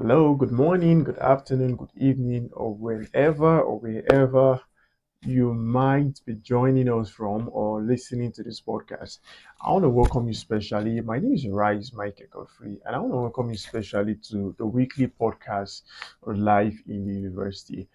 Hello, good morning, good afternoon, good evening, or whenever or wherever you might be joining us from or listening to this podcast. I want to welcome you specially. My name is Rise Mike Godfrey, and I want to welcome you specially to the weekly podcast on Life in the University.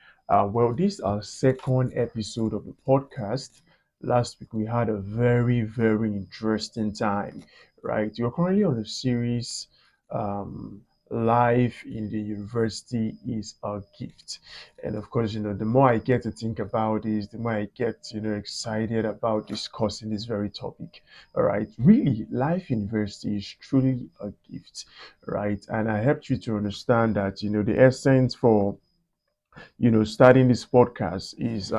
This is our second episode of the podcast. Last week we had a very interesting time, right? You're currently on a series. Um, Life in the university is a gift, and of course, the more I get to think about this, the more I get, excited about discussing this very topic. All right. Really, life in university is truly a gift, right? And I helped you to understand that, the essence for, starting this podcast is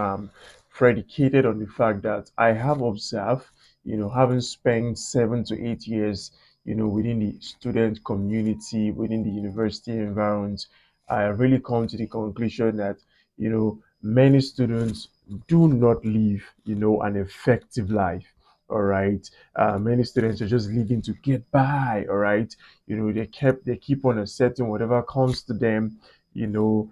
predicated on the fact that I have observed, having spent 7 to 8 years, within the student community, within the university environment, I really come to the conclusion that, many students do not live, an effective life. All right. Many students are just living to get by. All right. They keep on accepting whatever comes to them, you know,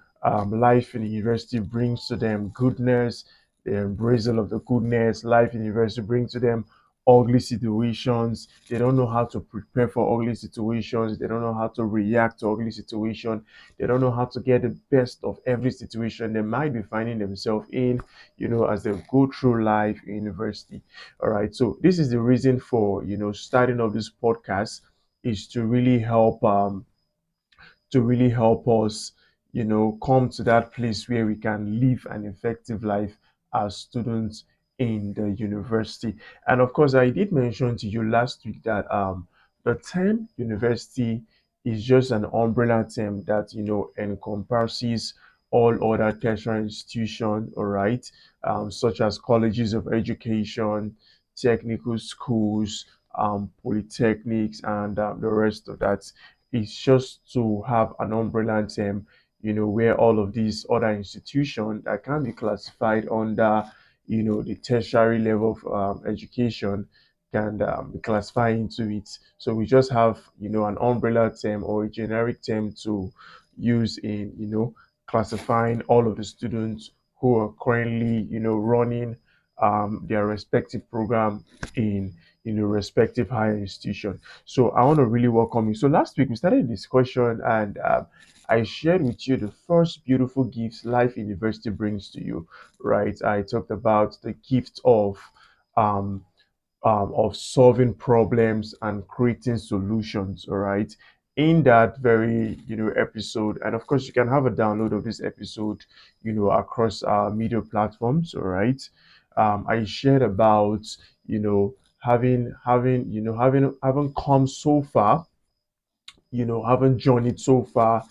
life in the university brings to them goodness, the embraceal of the goodness. Life in university brings to them ugly situations. They don't know how to prepare for ugly situations. They don't know how to react to ugly situation. They don't know how to get the best of every situation they might be finding themselves in, as they go through life in university. All right. So this is the reason for, starting up this podcast is to really help us, come to that place where we can live an effective life as students in the university. And of course, I did mention to you last week that the term university is just an umbrella term that encompasses all other tertiary institutions, all right, such as colleges of education, technical schools, polytechnics, and the rest of that. It's just to have an umbrella term, where all of these other institutions that can be classified under, the tertiary level of education can be classified into it. So we just have, an umbrella term or a generic term to use in, classifying all of the students who are currently, running their respective program in, respective higher institution. So I want to really welcome you. So last week we started a discussion, and I shared with you the first beautiful gifts life in university brings to you. Right? I talked about the gift um, of solving problems and creating solutions. All right. In that very episode, and of course you can have a download of this episode, across our media platforms. All right. I shared about having come so far, haven't journeyed so far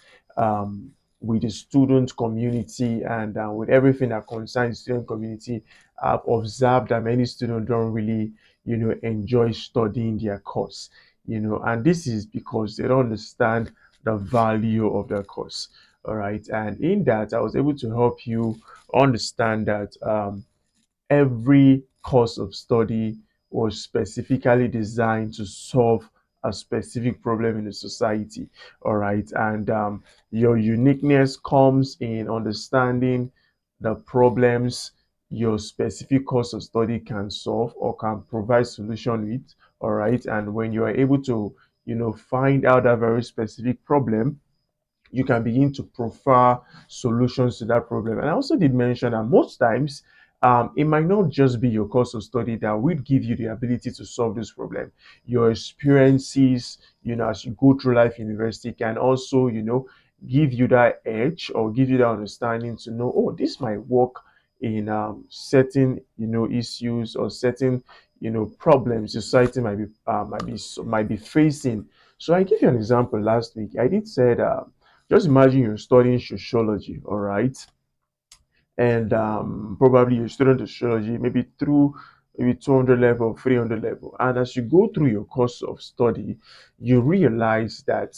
with the student community and with everything that concerns the student community. I've observed that many students don't really, enjoy studying their course, and this is because they don't understand the value of their course. All right. And in that, I was able to help you understand that every course of study was specifically designed to solve a specific problem in the society. All right. And your uniqueness comes in understanding the problems your specific course of study can solve or can provide solution with. All right. And when you are able to, find out that very specific problem, you can begin to prefer solutions to that problem. And I also did mention that most times it might not just be your course of study that will give you the ability to solve this problem. Your experiences, as you go through life university can also, give you that edge or give you that understanding to know, oh, this might work in certain, issues or certain, problems society might be facing. So I give you an example last week. I did said just imagine you're studying sociology, all right, and probably you're studying sociology maybe through maybe 200 level, 300 level, and as you go through your course of study, you realize that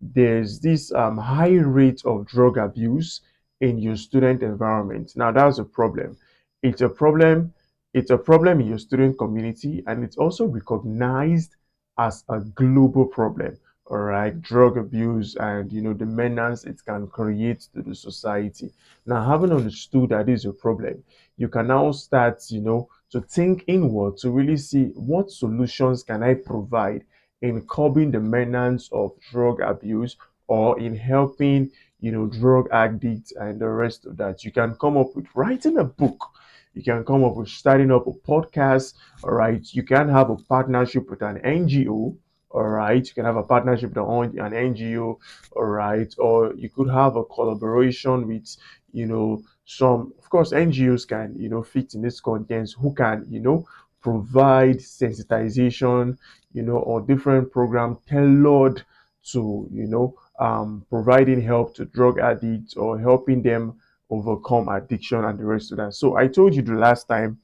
there's this high rate of drug abuse in your student environment. Now that's a problem. It's a problem. It's a problem in your student community, and it's also recognized as a global problem. all right, drug abuse, and the menace it can create to the society. Now, having understood that is a problem, you can now start, to think inward to really see what solutions can I provide in curbing the menace of drug abuse or in helping, drug addicts and the rest of that. You can come up with writing a book. You can come up with starting up a podcast. All right. You can have a partnership with an NGO. All right. You can have a partnership with an NGO. All right. Or you could have a collaboration with, some, of course, NGOs can, fit in this content who can, provide sensitization, or different program tailored to, providing help to drug addicts or helping them overcome addiction and the rest of that. So I told you the last time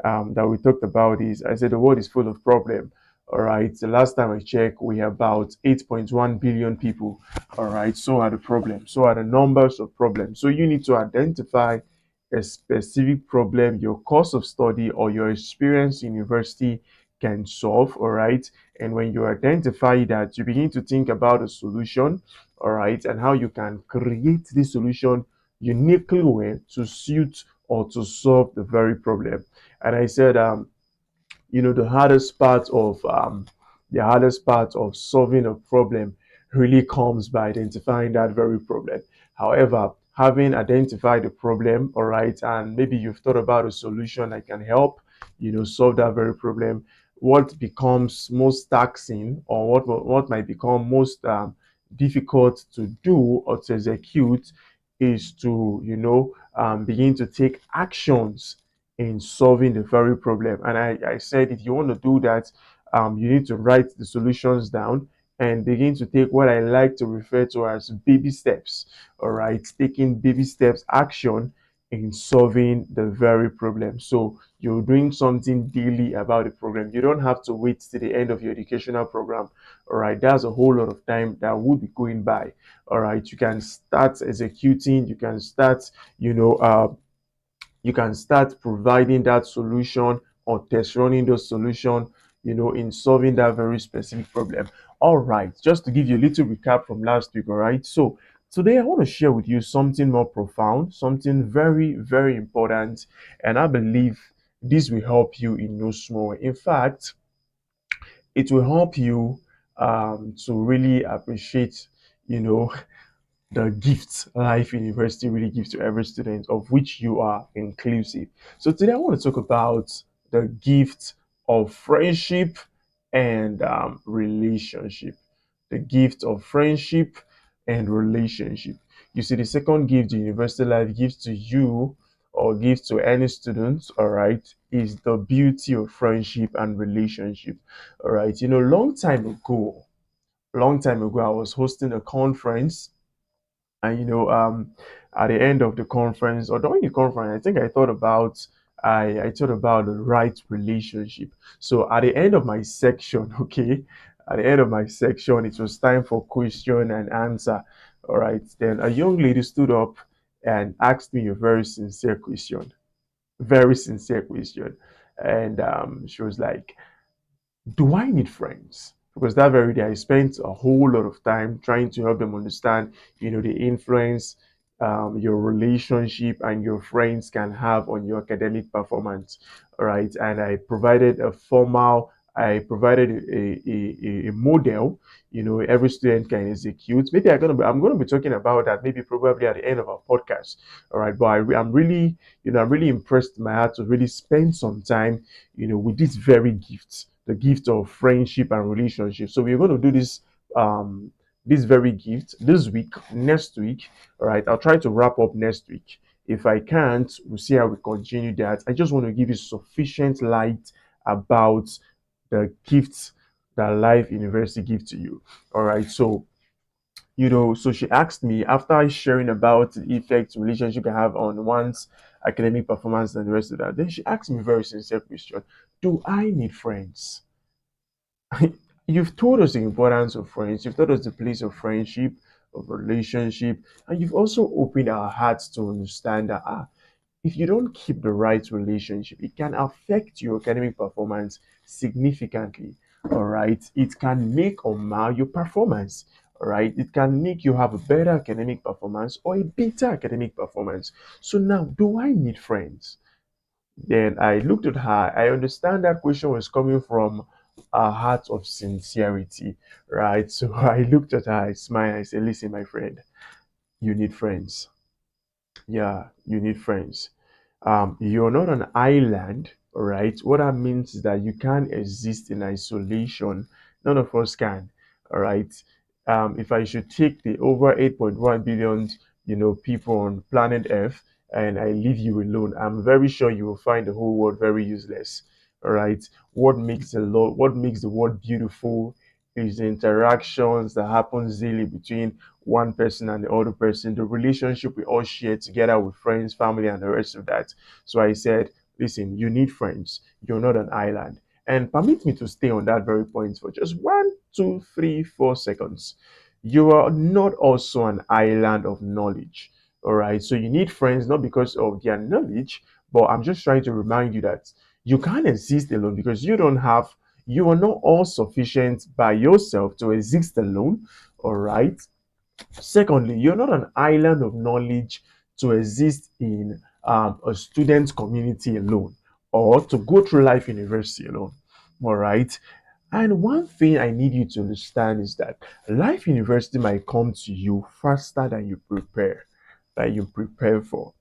that we talked about is I said the world is full of problem. All right. The last time I checked, we have about 8.1 billion people. All right. So are the problems. So are the numbers of problems. So you need to identify a specific problem your course of study or your experience in university can solve. All right. And when you identify that, you begin to think about a solution. All right. And how you can create this solution uniquely way to suit or to solve the very problem. And I said, the hardest part of solving a problem really comes by identifying that very problem. However, having identified the problem, all right, and maybe you've thought about a solution that can help, solve that very problem. What becomes most taxing, or what might become most difficult to do or to execute, is to begin to take actions in solving the very problem. And I said, if you want to do that, you need to write the solutions down and begin to take what I like to refer to as baby steps. All right, taking baby steps action in solving the very problem. So you're doing something daily about the problem. You don't have to wait to the end of your educational program. All right, that's a whole lot of time that would be going by. All right, you can start executing. You can start providing that solution or test running those solution, in solving that very specific problem. All right, just to give you a little recap from last week. All right, so today I want to share with you something more profound, something very, very important, and I believe this will help you in no small way. In fact, it will help you to really appreciate, you know, the gifts life university really gives to every student, of which you are inclusive. So today I want to talk about the gift of friendship and relationship. The gift of friendship and relationship. You see, the second gift the university life gives to you or gives to any student, all right, is the beauty of friendship and relationship. All right, long time ago, I was hosting a conference, and at the end of the conference or during the conference, I think I thought about the right relationship. So at the end of my section, okay, at the end of my section, it was time for question and answer. All right, then a young lady stood up and asked me a very sincere question, and she was like, do I need friends? Because that very day I spent a whole lot of time trying to help them understand, the influence your relationship and your friends can have on your academic performance. All right. And I provided a model, every student can execute. Maybe I'm gonna be talking about that maybe probably at the end of our podcast. All right. But I'm really impressed in my heart to really spend some time, with this very gift, the gift of friendship and relationship. So we're going to do this very gift this week, next week. All right, I'll try to wrap up next week. If I can't, we'll see how we continue that. I just want to give you sufficient light about the gifts that Life University gives to you. All right, so she asked me after sharing about the effects relationship can have on one's academic performance and the rest of that. Then she asked me a very sincere question: do I need friends? You've told us the importance of friends, you've told us the place of friendship, of relationship, and you've also opened our hearts to understand that if you don't keep the right relationship, it can affect your academic performance significantly. All right, it can make or mar your performance. All right, it can make you have a better academic performance or a better academic performance. So now, do I need friends? Then I looked at her. I understand that question was coming from a heart of sincerity, right? So I looked at her, I smiled, I said, "Listen, my friend, you need friends. Yeah, you need friends. You're not an island, all right? What that means is that you can't exist in isolation. None of us can, all right? If I should take the over 8.1 billion, people on planet Earth and I leave you alone, I'm very sure you will find the whole world very useless, all right? What makes the world beautiful is the interactions that happens daily between one person and the other person, the relationship we all share together with friends, family, and the rest of that. So I said, listen, you need friends. You're not an island. And permit me to stay on that very point for just 1, 2, 3, 4 seconds. You are not also an island of knowledge. All right. So you need friends not because of their knowledge, but I'm just trying to remind you that you can't exist alone because you are not all sufficient by yourself to exist alone. All right. Secondly, you're not an island of knowledge to exist in a student community alone or to go through life university alone. All right. And one thing I need you to understand is that life university might come to you faster than you prepare for.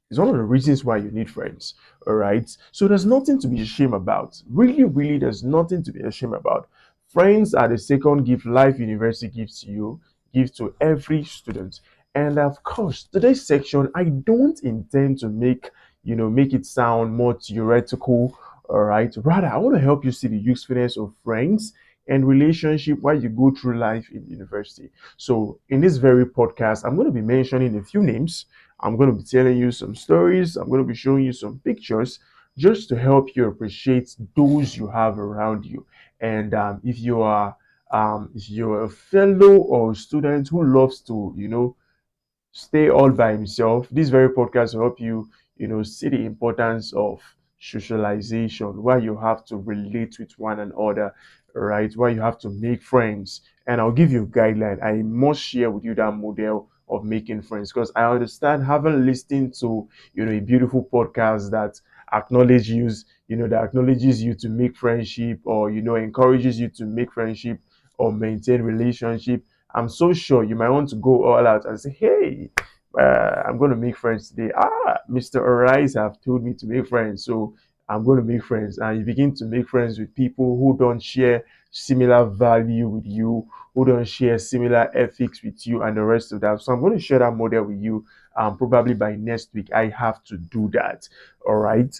It's one of the reasons why you need friends. All right. So there's nothing to be ashamed about. Really, really, there's nothing to be ashamed about. Friends are the second gift life university gives to you, gives to every student. And of course, today's section, I don't intend to make it sound more theoretical. All right. Rather, I want to help you see the usefulness of friends and relationship while you go through life in university. So, in this very podcast, I'm going to be mentioning a few names. I'm going to be telling you some stories. I'm going to be showing you some pictures just to help you appreciate those you have around you. And if you're a fellow or student who loves to, stay all by himself. This very podcast will help you, see the importance of socialization, why you have to relate with one another, right? Why you have to make friends. And I'll give you a guideline. I must share with you that model of making friends because I understand having listened to, a beautiful podcast that acknowledges you to make friendship or, encourages you to make friendship or maintain relationship. I'm so sure you might want to go all out and say, hey, I'm going to make friends today. Mr. Arise have told me to make friends. So I'm going to make friends. And you begin to make friends with people who don't share similar value with you, who don't share similar ethics with you, and the rest of that. So I'm going to share that model with you. Probably by next week, I have to do that. All right.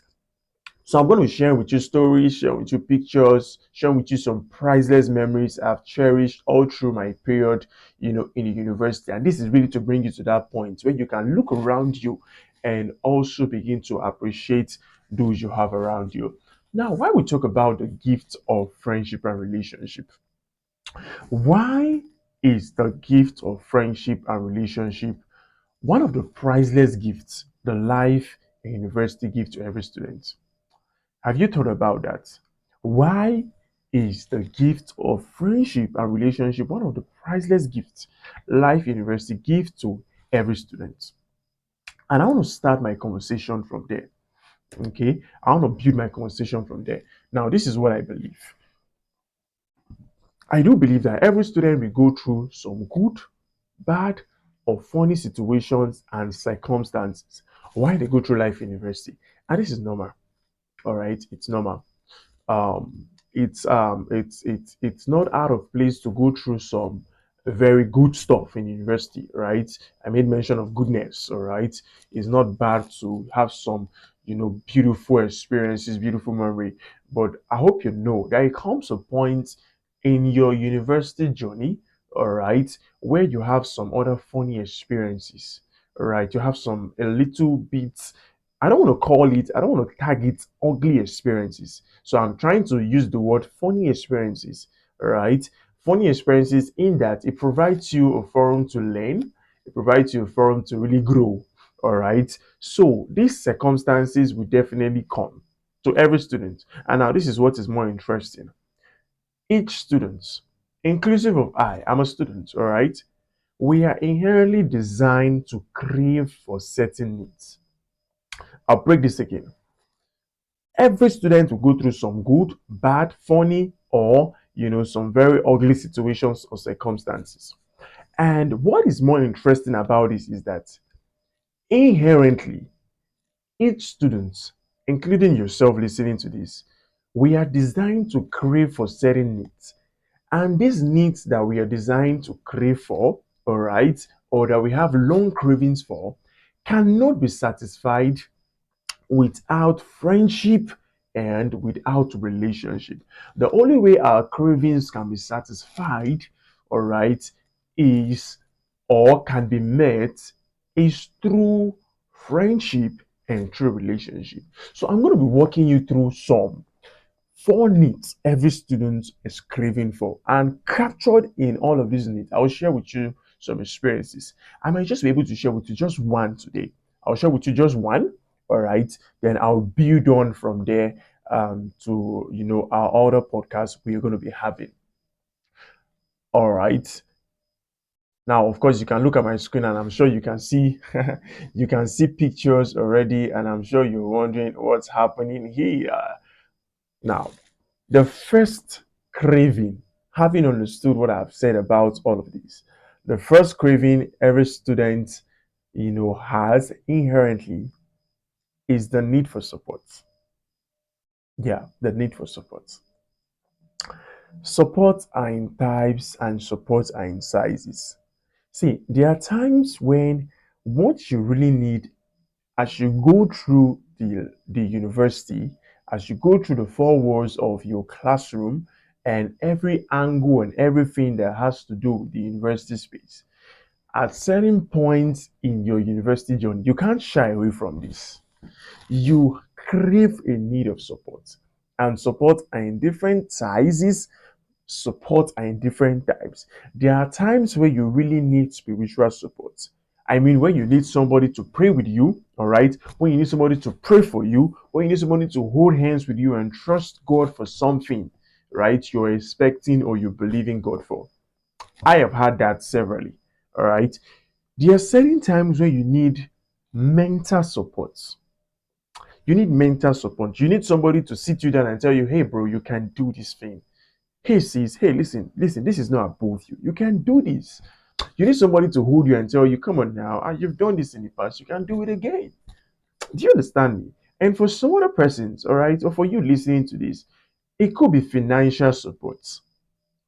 So I'm going to share with you stories, share with you pictures, share with you some priceless memories I've cherished all through my period, in the university. And this is really to bring you to that point where you can look around you and also begin to appreciate those you have around you. Now, why we talk about the gift of friendship and relationship? Why is the gift of friendship and relationship one of the priceless gifts the life and university give to every student? Have you thought about that? Why is the gift of friendship and relationship one of the priceless gifts Life University gives to every student? And I want to start my conversation from there. Okay, I want to build my conversation from there. Now, this is what I believe. I do believe that every student will go through some good, bad, or funny situations and circumstances while they go through life university. And this is normal. All right, it's normal. It's not out of place to go through some very good stuff in university, right? I made mention of goodness, all right? It's not bad to have some, beautiful experiences, beautiful memory, but I hope you know that it comes a point in your university journey, all right, where you have some other funny experiences, all right? You have some a little bit, I don't want to tag it ugly experiences. So I'm trying to use the word funny experiences, right? Funny experiences in that it provides you a forum to learn, it provides you a forum to really grow, all right? So these circumstances will definitely come to every student. And now this is what is more interesting. Each student, inclusive of I'm a student, all right? We are inherently designed to crave for certain needs. I'll break this again. Every student will go through some good, bad, funny, or some very ugly situations or circumstances. And what is more interesting about this is that inherently, each student, including yourself listening to this, we are designed to crave for certain needs. And these needs that we are designed to crave for, all right, or that we have long cravings for, cannot be satisfied without friendship and without relationship. The only way our cravings can be satisfied, all right, is or can be met is through friendship and through relationship. So I'm going to be walking you through some four needs every student is craving for, and captured in all of these needs, I will share with you some experiences. I might just be able to share with you just one today. I'll share with you just one, all right? Then I'll build on from there to our other podcasts we're going to be having. All right. Now, of course, you can look at my screen, and I'm sure you can see you can see pictures already, and I'm sure you're wondering what's happening here. Now, the first craving, having understood what I've said about all of these, the first craving every student, has inherently is the need for support. Yeah, the need for support. Support are in types and support are in sizes. See, there are times when what you really need as you go through the university, as you go through the four walls of your classroom and every angle and everything that has to do with the university space, at certain points in your university journey, you can't shy away from this. You crave a need of support. And support are in different sizes, support are in different types. There are times where you really need spiritual support. I mean, when you need somebody to pray with you, all right, when you need somebody to pray for you, when you need somebody to hold hands with you and trust God for something, right, you're expecting or you believe in God for. I have had that severally, all right. There are certain times where you need mental support. You need mental support. You need somebody to sit you down and tell you, hey, bro, you can do this thing. Hey, sis, hey, listen, this is not above you. You can do this. You need somebody to hold you and tell you, come on now, you've done this in the past, you can do it again. Do you understand me? And for some other persons, all right, or for you listening to this, it could be financial support.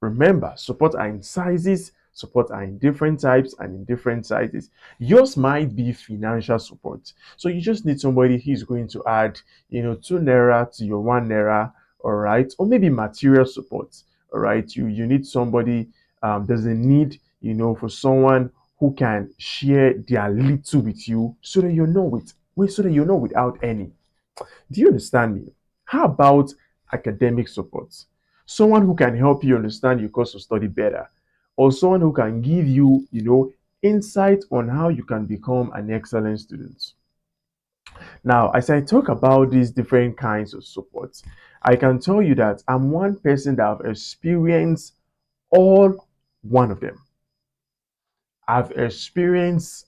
Remember, support are in sizes, support are in different types and in different sizes. Yours might be financial support. So you just need somebody who's going to add, 2 naira to your 1 naira, all right, or maybe material support, all right. You need somebody, there's a need, for someone who can share their little with you so that so that you're not without any. Do you understand me? How about academic support? Someone who can help you understand your course of study better, or someone who can give you, insight on how you can become an excellent student. Now, as I talk about these different kinds of support, I can tell you that I'm one person that have experienced all one of them. I've experienced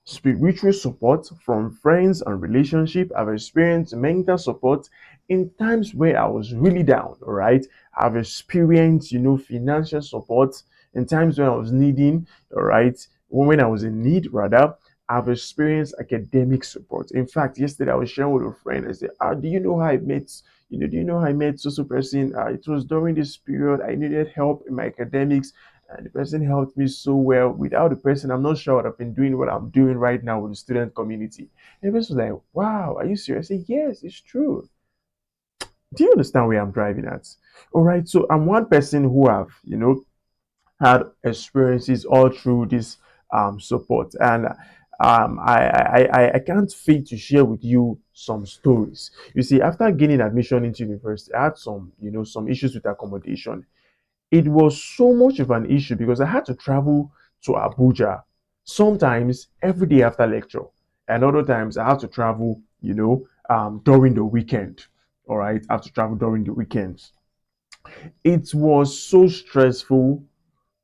spiritual support from friends and relationship. I've experienced mental support in times where I was really down. All right. I've experienced, financial support in times when I was needing. All right. When I was in need, rather. I've experienced academic support. In fact, yesterday I was sharing with a friend. I said, do you know how I met? Do you know how I met so person? It was during this period I needed help in my academics, and the person helped me so well. Without the person, I'm not sure what I've been doing, what I'm doing right now with the student community. And the person was like, wow, are you serious? I said, yes, it's true. Do you understand where I'm driving at? All right. So I'm one person who have, had experiences all through this support. And I can't fail to share with you some stories. You see, after gaining admission into university, I had some issues with accommodation. It was so much of an issue because I had to travel to Abuja sometimes every day after lecture, and other times I have to travel, during the weekend. All right, I have to travel during the weekends. It was so stressful,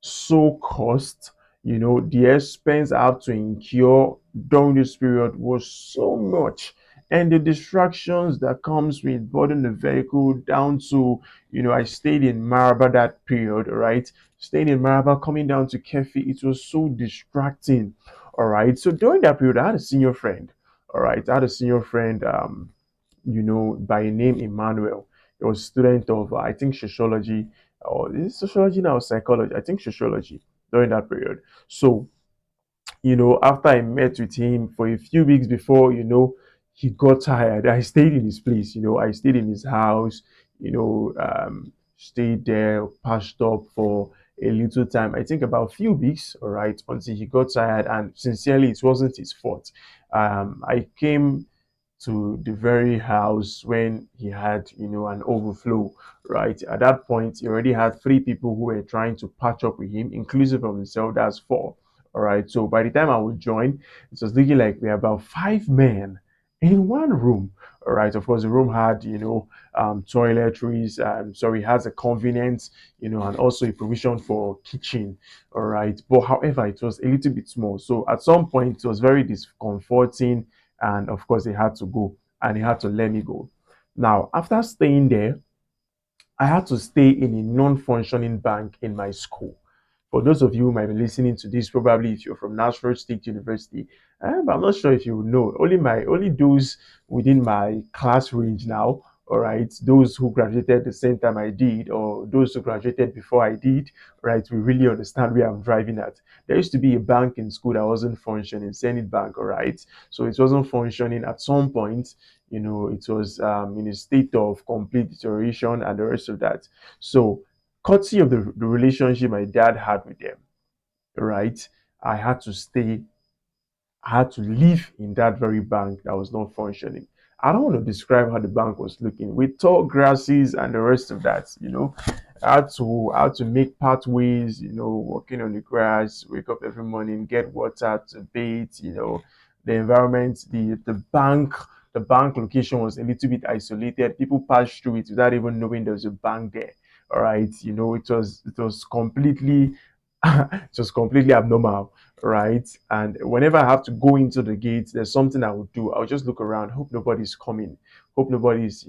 so cost. The expense I have to incur during this period was so much, and the distractions that comes with boarding the vehicle down to, I stayed in Maraba that period, all right? Staying in Maraba, coming down to Kefi, it was so distracting, all right? So during that period, I had a senior friend, all right? I had a senior friend, by name Emmanuel. He was a student of, I think, sociology, or is it sociology now, or psychology? I think sociology during that period. So, after I met with him for a few weeks before, he got tired. I stayed in his place, I stayed in his house, stayed there, patched up for a little time. I think about a few weeks, all right, until he got tired. And sincerely, it wasn't his fault. I came to the very house when he had, an overflow, right? At that point, he already had three people who were trying to patch up with him, inclusive of himself. That's four. All right. So by the time I would join, it was looking like we are about five men in one room. All right. Of course, the room had, toiletries. Sorry, has a convenience, and also a provision for kitchen. All right. But however, it was a little bit small. So at some point, it was very discomforting, and of course, he had to go, and he had to let me go. Now, after staying there, I had to stay in a non-functioning bank in my school. For those of you who might be listening to this, probably if you're from Nashville State University, but I'm not sure if you know. Only those within my class range now. All right, those who graduated the same time I did, or those who graduated before I did, right, we really understand where I'm driving at. There used to be a bank in school that wasn't functioning, Zenith Bank, all right. So it wasn't functioning at some point. It was in a state of complete deterioration and the rest of that. So, courtesy of the relationship my dad had with them, right? I had to stay, I had to live in that very bank that was not functioning. I don't want to describe how the bank was looking with tall grasses and the rest of that. I had to make pathways, walking on the grass, wake up every morning, get water to bathe, the environment, the bank location was a little bit isolated. People passed through it without even knowing there was a bank there. All right. It was completely it was completely abnormal, right? And whenever I have to go into the gate, there's something I would do. I'll just look around, hope nobody's coming, hope nobody's,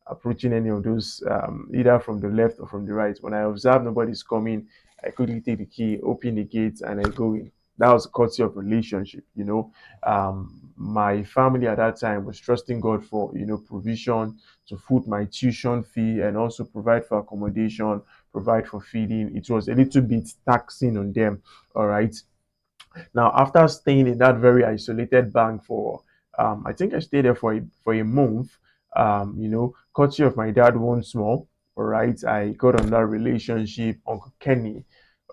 approaching any of those, either from the left or from the right. When I observe nobody's coming, I quickly take the key, open the gate, and I go in. That was a courtesy of relationship. My family at that time was trusting God for, provision to foot my tuition fee and also provide for accommodation, provide for feeding. It was a little bit taxing on them. All right. Now, after staying in that very isolated bank for, I think I stayed there for a month. Courtesy of my dad once more. All right, I got on that relationship, Uncle Kenny.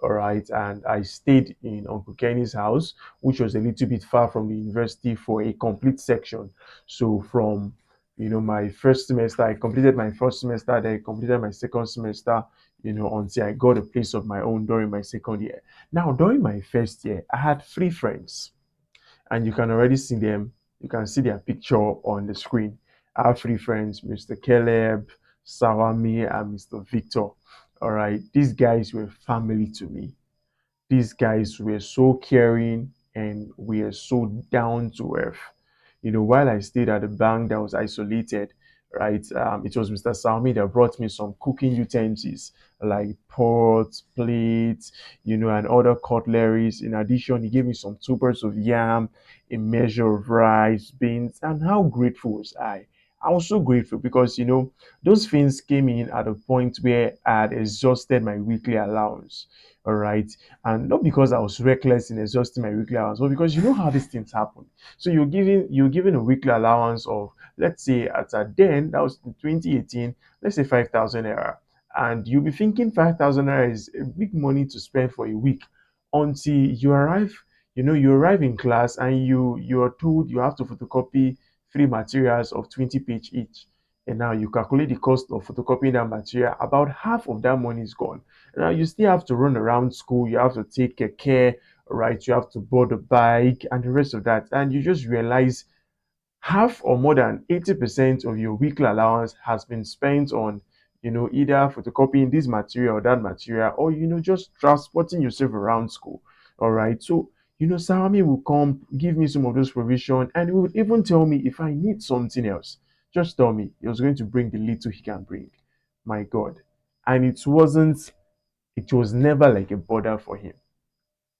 All right, and I stayed in Uncle Kenny's house, which was a little bit far from the university for a complete section. So from my first semester, I completed my first semester, then I completed my second semester, until I got a place of my own during my second year. Now, during my first year, I had three friends, and you can already see them. You can see their picture on the screen. I have three friends, Mr. Caleb, Sawami, and Mr. Victor. All right, these guys were family to me. These guys were so caring and were so down to earth. While I stayed at the bank that was isolated, right, it was Mr. Salmi that brought me some cooking utensils like pots, plates, and other cutleries. In addition, he gave me some tubers of yam, a measure of rice, beans, and how grateful was I? I was so grateful because those things came in at a point where I had exhausted my weekly allowance. All right. And not because I was reckless in exhausting my weekly allowance, but because you know how these things happen. So you're giving a weekly allowance of, let's say, at a then that was in 2018, let's say 5,000 naira, and you'll be thinking 5,000 naira is a big money to spend for a week until you arrive. You arrive in class and you are told you have to photocopy three materials of 20 page each. And now you calculate the cost of photocopying that material. About half of that money is gone. Now you still have to run around school. You have to take a care, right? You have to board a bike and the rest of that. And you just realize half or more than 80% of your weekly allowance has been spent on, either photocopying this material or that material, or just transporting yourself around school. All right. So, Sarami will come, give me some of those provision, and he would even tell me if I need something else, just tell me. He was going to bring the little he can bring. My God. And it was never like a bother for him.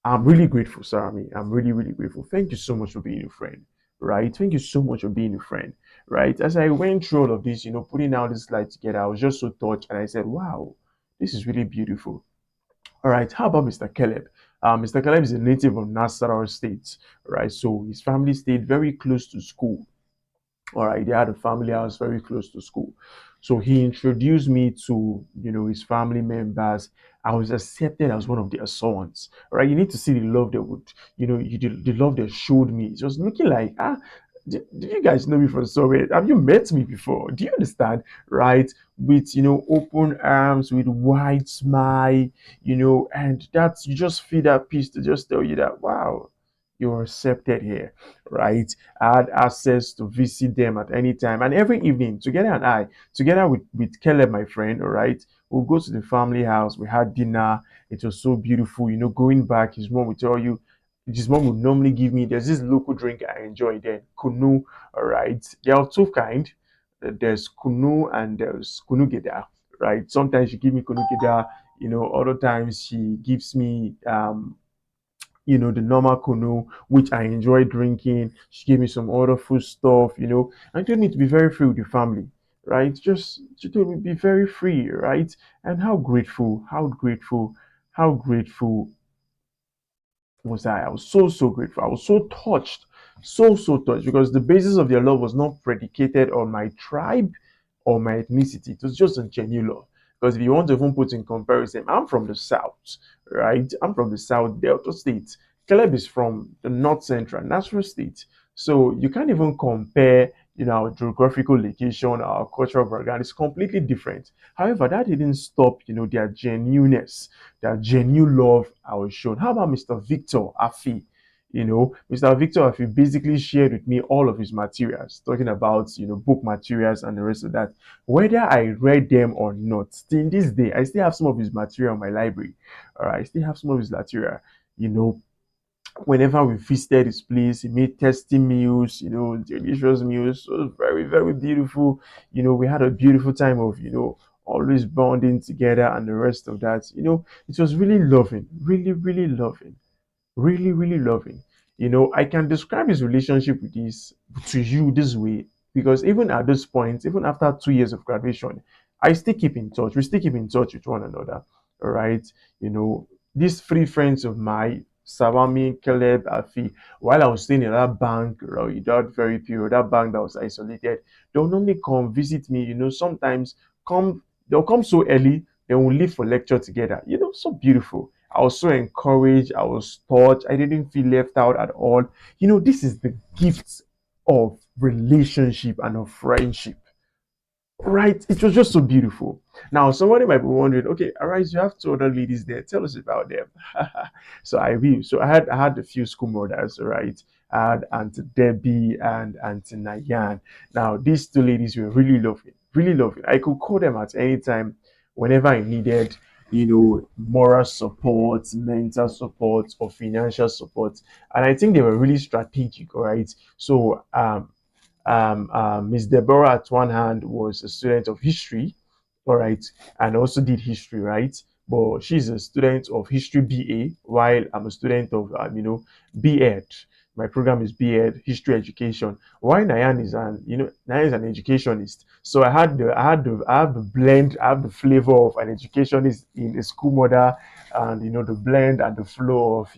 I'm really grateful, Sarami. I'm really, really grateful. Thank you so much for being a friend, right? Thank you so much for being a friend, right? As I went through all of this, putting out this slide together, I was just so touched, and I said, wow, this is really beautiful. All right, how about Mr. Caleb? Mr. Caleb is a native of Nasarawa State, right? So his family stayed very close to school. All right, they had a family house very close to school. So he introduced me to, his family members. I was accepted as one of their sons. All right, you need to see the love they would, the love they showed me. It was looking like, did you guys know me from somewhere? Have you met me before? Do you understand? Right? With, open arms, with wide smile, and that's, you just feel that peace to just tell you that, wow, you're accepted here, right? I had access to visit them at any time. And every evening, together with Caleb, my friend, all right, we'll go to the family house. We had dinner. It was so beautiful. Going back, his mom would normally give me, there's this local drink I enjoy there, Kunu, all right. There are two kind. There's Kunu and there's Kunu Geda, right? Sometimes she give me Kunu Geda, other times she gives me the normal kunu, which I enjoy drinking. She gave me some other food stuff, and told me to be very free with the family, right? Just she told me be very free, right? And how grateful was I? I was so, so grateful. I was so touched because the basis of their love was not predicated on my tribe or my ethnicity. It was just a genuine love. Because if you want to even put in comparison, I'm from the south, right? I'm from the south Delta State. Caleb is from the north central Nasser State. So you can't even compare, our geographical location, our cultural background is completely different. However, that didn't stop, their genuineness, their genuine love I was shown. How about Mr. Victor Afi? Mr. Victor Afi basically shared with me all of his materials, talking about, book materials and the rest of that. Whether I read them or not, still this day, I still have some of his material in my library. All right, I still have some of his material. You know, Whenever we visited his place, he made tasty meals, delicious meals. So it was very, very beautiful. We had a beautiful time of, always bonding together and the rest of that. It was really loving, really, really loving, really, really loving. I can describe his relationship with this to you this way because even at this point, even after 2 years of graduation, I still keep in touch. We still keep in touch with one another. All right. You know, these three friends of mine, Sawami, Caleb, Afi, while I was staying in that bank, that very period, that bank that was isolated, they'll normally come visit me. Sometimes they'll come so early, then we'll leave for lecture together. So beautiful. I was so encouraged. I was taught. I didn't feel left out at all. This is the gift of relationship and of friendship. Right? It was just so beautiful. Now, somebody might be wondering, okay, Arise, you have two other ladies there. Tell us about them. So I will. So I had a few school mothers, right? I had Auntie Debbie and Auntie Nayan. Now, these two ladies were really loving, really loving. I could call them at any time whenever I needed, moral support, mental support, or financial support. And I think they were really strategic, right? So Miss Deborah, at one hand, was a student of history, all right, and also did history, right? But she's a student of history BA, while I'm a student of, BEd. My program is BEd, history education. Why Nayan is an educationist. So I have the blend, I have the flavor of an educationist in a school mother, and the blend and the flow of,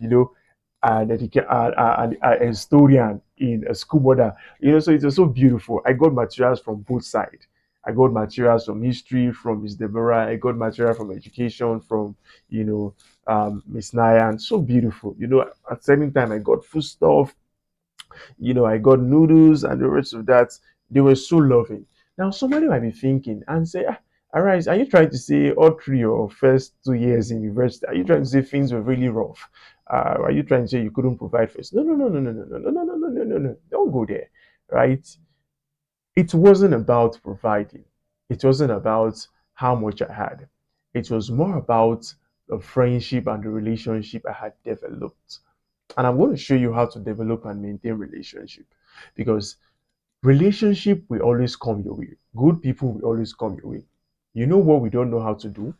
an historian in a school mother. So it was so beautiful. I got materials from both sides. I got materials from history from Miss Deborah. I got material from education from, Miss Nayan. So beautiful. At certain time I got food stuff. I got noodles and the rest of that. They were so loving. Now somebody might be thinking and say, Arise, are you trying to say all through your first 2 years in university? Are you trying to say things were really rough? Are you trying to say you couldn't provide first? No, no, no, no, no, no, no, no, no, no, no, no, no, no. Don't go there, right? It wasn't about providing. It wasn't about how much I had. It was more about the friendship and the relationship I had developed. And I'm going to show you how to develop and maintain relationship, because relationship will always come your way. Good people will always come your way. You know what we don't know how to do?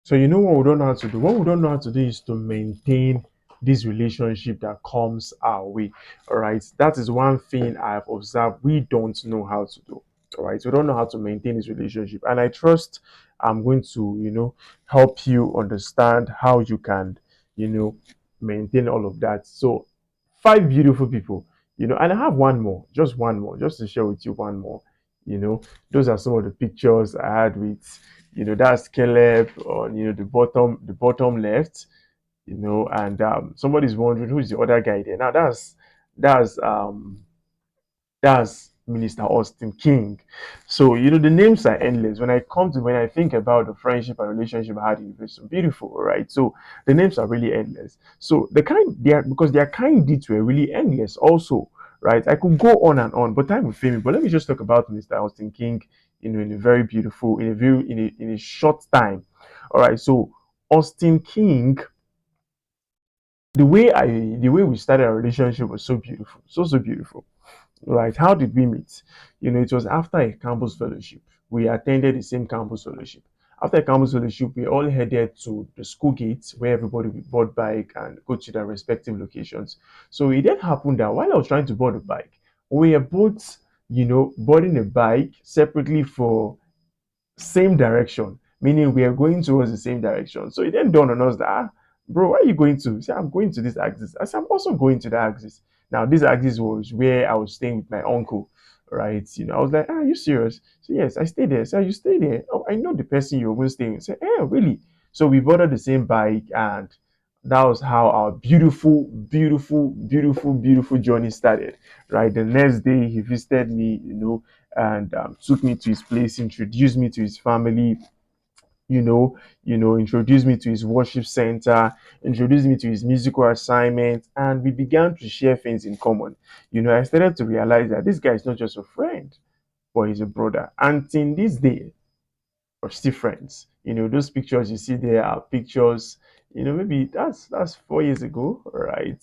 So you know what we don't know how to do? What we don't know how to do is to maintain this relationship that comes our way. All right. That is one thing I've observed we don't know how to do. All right. We don't know how to maintain this relationship. And I trust I'm going to, help you understand how you can, you know, maintain all of that. So five beautiful people, and I have one more, just to share with you one more. Those are some of the pictures I had with, that's Caleb on, the bottom left, and somebody's wondering who's the other guy there. Now that's Minister Austin King. So, the names are endless. When I think about the friendship and relationship I had in university, beautiful, right? So the names are really endless. So because their kind deeds were really endless also, right? I could go on and on, but time will fail me. But let me just talk about Mr. Austin King, in a very beautiful, in a short time. All right. So Austin King, the way we started our relationship was so beautiful, so beautiful. Right. How did we meet? It was after a campus fellowship. We attended the same campus fellowship. After a campus fellowship, we all headed to the school gates where everybody would board bike and go to their respective locations. So it then happened that while I was trying to board a bike, we were both, boarding a bike separately for same direction, meaning we are going towards the same direction. So it then dawned on us that, bro, where are you going to? He said, I'm going to this axis. I said, I'm also going to the axis. Now, this axis was where I was staying with my uncle, right? I was like, are you serious? So, yes, I stayed there. So, you stay there? Oh, I know the person you're going to stay with. I said, really? So, we boarded the same bike, and that was how our beautiful, beautiful, beautiful, beautiful journey started, right? The next day, he visited me, and took me to his place, introduced me to his family, introduced me to his worship center, introduced me to his musical assignment, and we began to share things in common. I started to realize that this guy is not just a friend, but he's a brother. And in this day, we're still friends. Those pictures you see there are pictures, maybe that's 4 years ago, right?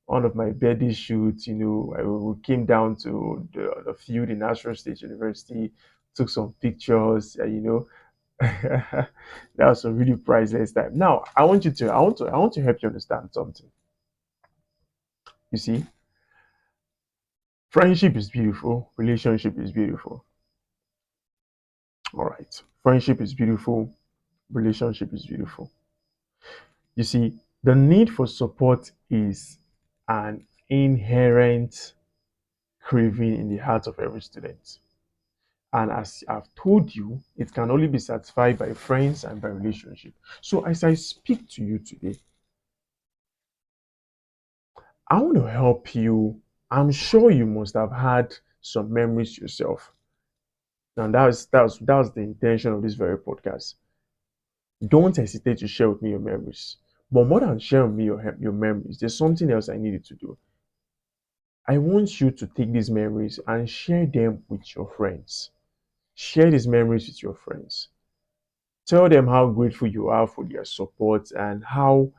One of my birthday shoots, we came down to the field in National State University, took some pictures, that was a really priceless time. Now, I want to help you understand something. You see, friendship is beautiful, relationship is beautiful. All right, friendship is beautiful, relationship is beautiful. You see, the need for support is an inherent craving in the heart of every student. And as I've told you, it can only be satisfied by friends and by relationship. So as I speak to you today, I want to help you. I'm sure you must have had some memories yourself. And that was the intention of this very podcast. Don't hesitate to share with me your memories. But more than sharing with me your memories, there's something else I needed to do. I want you to take these memories and share them with your friends. Share these memories with your friends. Tell them how grateful you are for their support and how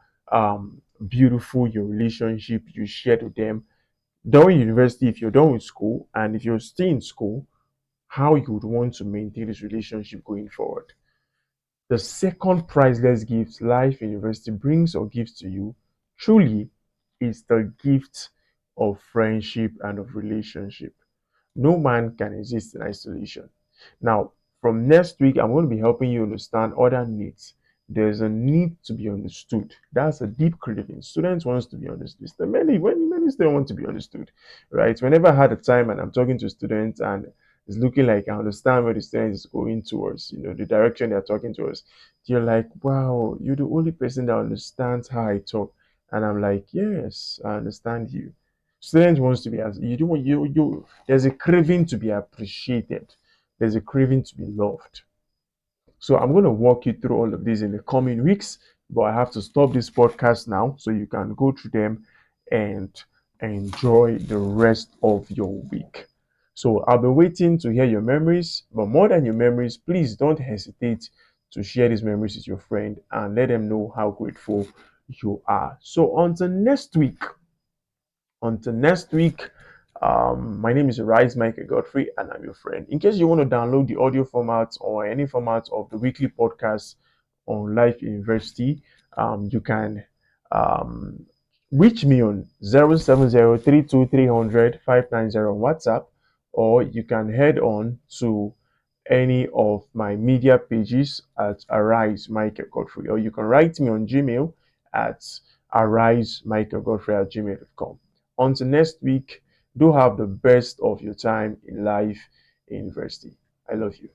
beautiful your relationship you shared with them during university, if you're done with school, and if you're still in school, how you would want to maintain this relationship going forward. The second priceless gift life university brings or gives to you truly is the gift of friendship and of relationship. No man can exist in isolation. Now, from next week, I'm going to be helping you understand other needs. There's a need to be understood. That's a deep craving. Students wants to be understood. Many students want to be understood, right? Whenever I had a time and I'm talking to students and it's looking like I understand where the student is going towards, the direction they're talking towards, you're like, wow, you're the only person that understands how I talk. And I'm like, yes, I understand you. Students wants to be as you don't you there's a craving to be appreciated. There's a craving to be loved. So I'm going to walk you through all of these in the coming weeks, but I have to stop this podcast now so you can go through them and enjoy the rest of your week. So I'll be waiting to hear your memories, but more than your memories, please don't hesitate to share these memories with your friend and let them know how grateful you are. So until next week, my name is Rise Michael Godfrey, and I'm your friend. In case you want to download the audio format or any format of the weekly podcast on Life University, you can um, reach me on 070-32-300-590 on WhatsApp, or you can head on to any of my media pages at Arise Michael Godfrey, or you can write me on Gmail at arisemichaelgodfrey@gmail.com. Until next week, do have the best of your time in life in university. I love you.